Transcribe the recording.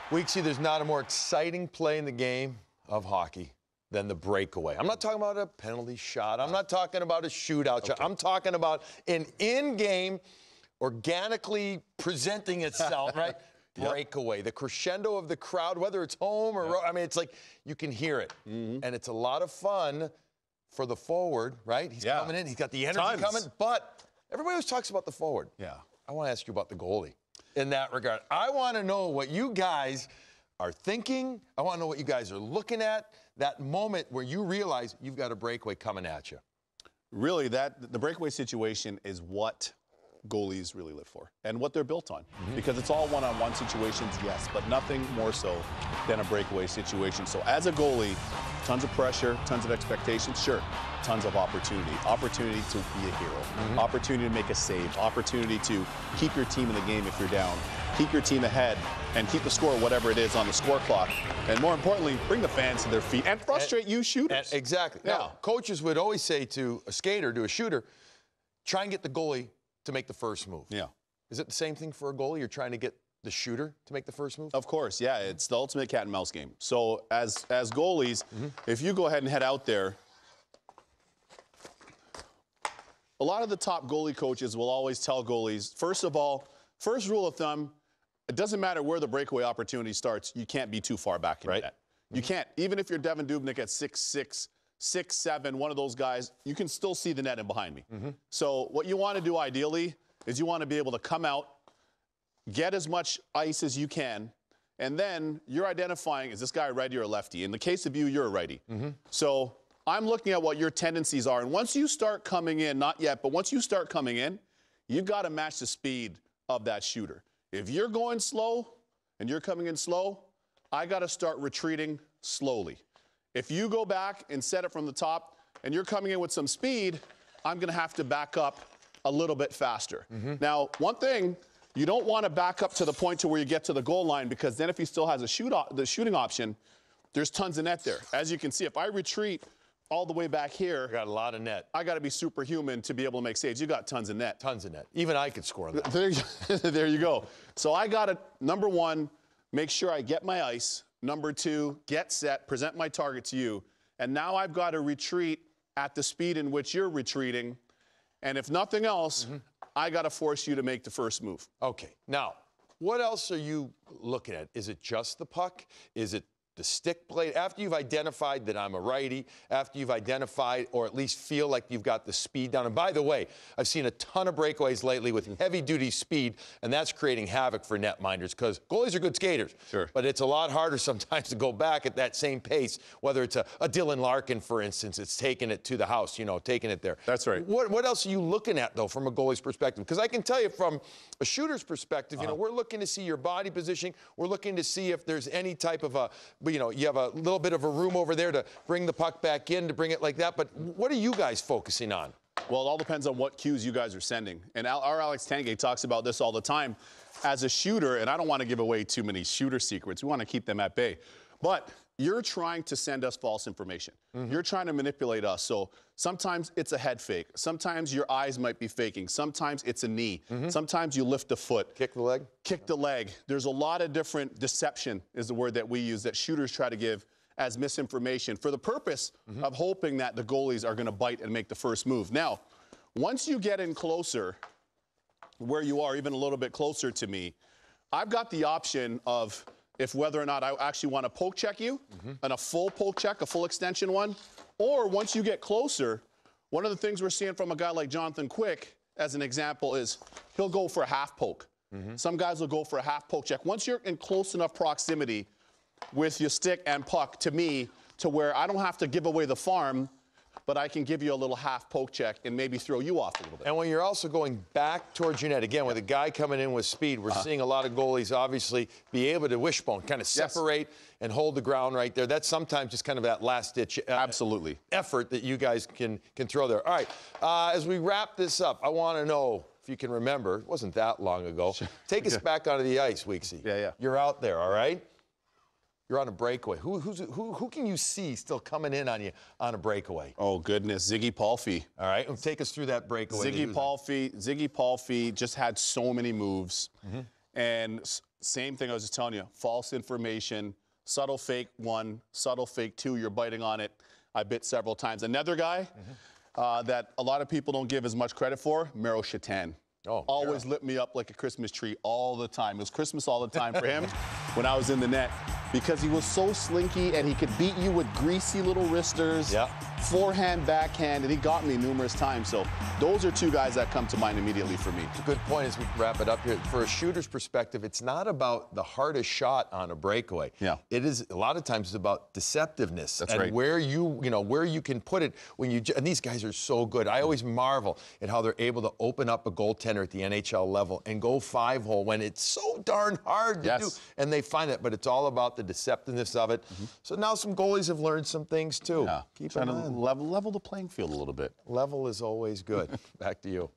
Weeksy, there's not a more exciting play in the game of hockey than the breakaway. I'm not talking about a penalty shot. I'm not talking about a shootout shot. I'm talking about an in-game, organically presenting itself, right? Breakaway, the crescendo of the crowd, whether it's home or I mean, it's like you can hear it. And it's a lot of fun for the forward, right? He's coming in. He's got the energy coming. But everybody always talks about the forward. I want to ask you about the goalie in that regard. I want to know what you guys are thinking. I want to know what you guys are looking at, that moment where you realize you've got a breakaway coming at you. Really, the breakaway situation is what goalies really live for and what they're built on. Because it's all one-on-one situations, yes, but nothing more so than a breakaway situation. So as a goalie, tons of pressure, tons of expectations, sure, tons of opportunity. Opportunity to be a hero, opportunity to make a save, opportunity to keep your team in the game if you're down, keep your team ahead, and keep the score, whatever it is, on the score clock. And more importantly, bring the fans to their feet and frustrate you shooters. Exactly. Now, coaches would always say to a skater, to a shooter, try and get the goalie to make the first move. Is it the same thing for a goalie? You're trying to get the shooter to make the first move? Of course, yeah. It's the ultimate cat and mouse game. So as goalies, if you go ahead and head out there, a lot of the top goalie coaches will always tell goalies, first of all, first rule of thumb, it doesn't matter where the breakaway opportunity starts, you can't be too far back in net. You can't. Even if you're Devin Dubnyk at 6'6", 6'7", one of those guys, you can still see the net in behind me. So what you want to do ideally is you want to be able to come out, get as much ice as you can, and then you're identifying, is this guy a righty or a lefty? In the case of you, you're a righty. So I'm looking at what your tendencies are, and once you start coming in, not yet, but once you start coming in, you've got to match the speed of that shooter. If you're going slow and you're coming in slow, I got to start retreating slowly. If you go back and set it from the top and you're coming in with some speed, I'm going to have to back up a little bit faster. Now, one thing, you don't want to back up to the point to where you get to the goal line, because then if he still has a the shooting option, there's tons of net there. As you can see, if I retreat all the way back here, got a lot of net. I got to be superhuman to be able to make saves. You got tons of net. Tons of net. Even I could score on that. There you go. So I got to, number one, make sure I get my ice. Number two, get set, present my target to you. And now I've got to retreat at the speed in which you're retreating. And if nothing else, I got to force you to make the first move. Okay. Now, what else are you looking at? Is it just the puck? Is it the stick blade? After you've identified that I'm a righty, after you've identified or at least feel like you've got the speed down. And by the way, I've seen a ton of breakaways lately with heavy-duty speed, and that's creating havoc for netminders because goalies are good skaters. But it's a lot harder sometimes to go back at that same pace, whether it's a Dylan Larkin, for instance, it's taking it to the house, you know, taking it there. That's right. What else are you looking at, though, from a goalie's perspective? Because I can tell you from a shooter's perspective, you know, we're looking to see your body positioning. We're looking to see if there's any type of a, you know, you have a little bit of a room over there to bring the puck back in, to bring it like that. But what are you guys focusing on? Well, it all depends on what cues you guys are sending. And our Alex Tanguay talks about this all the time. As a shooter, and I don't want to give away too many shooter secrets. We want to keep them at bay. But you're trying to send us false information. You're trying to manipulate us. So sometimes it's a head fake. Sometimes your eyes might be faking. Sometimes it's a knee. Sometimes you lift the foot. Kick the leg? Kick the leg. There's a lot of different deception is the word that we use that shooters try to give as misinformation for the purpose of hoping that the goalies are going to bite and make the first move. Now, once you get in closer, where you are, even a little bit closer to me, I've got the option of if whether or not I actually want to poke check you, and a full poke check, a full extension one, or once you get closer, one of the things we're seeing from a guy like Jonathan Quick, as an example, is he'll go for a half poke. Some guys will go for a half poke check. Once you're in close enough proximity with your stick and puck to me to where I don't have to give away the farm, but I can give you a little half poke check and maybe throw you off a little bit. And when you're also going back towards your net, again, with a guy coming in with speed, we're seeing a lot of goalies obviously be able to wishbone, kind of separate and hold the ground right there. That's sometimes just kind of that last-ditch effort that you guys can throw there. All right, as we wrap this up, I want to know if you can remember, it wasn't that long ago, take us back onto the ice, Weeksy. You're out there, all right? You're on a breakaway. Who can you see still coming in on you on a breakaway? Oh, goodness. Ziggy Palffy. All right. Take us through that breakaway. Ziggy Palffy just had so many moves. And same thing I was just telling you, false information, subtle fake 1, subtle fake 2, you're biting on it. I bit several times. Another guy that a lot of people don't give as much credit for, Miro Shatan. Oh, always lit me up like a Christmas tree all the time. It was Christmas all the time for him when I was in the net because he was so slinky and he could beat you with greasy little wristers, forehand, backhand, and he got me numerous times. So those are 2 guys that come to mind immediately for me. It's a good point as we wrap it up here. For a shooter's perspective, it's not about the hardest shot on a breakaway. Yeah. It is, a lot of times, it's about deceptiveness. That's and right. where where you can put it when you, and these guys are so good. I always marvel at how they're able to open up a goaltender at the NHL level and go 5-hole when it's so darn hard to do. And they find it, but it's all about the deceptiveness of it. So now some goalies have learned some things too. Yeah. Keep trying in to mind. level the playing field a little bit. Level is always good. Back to you.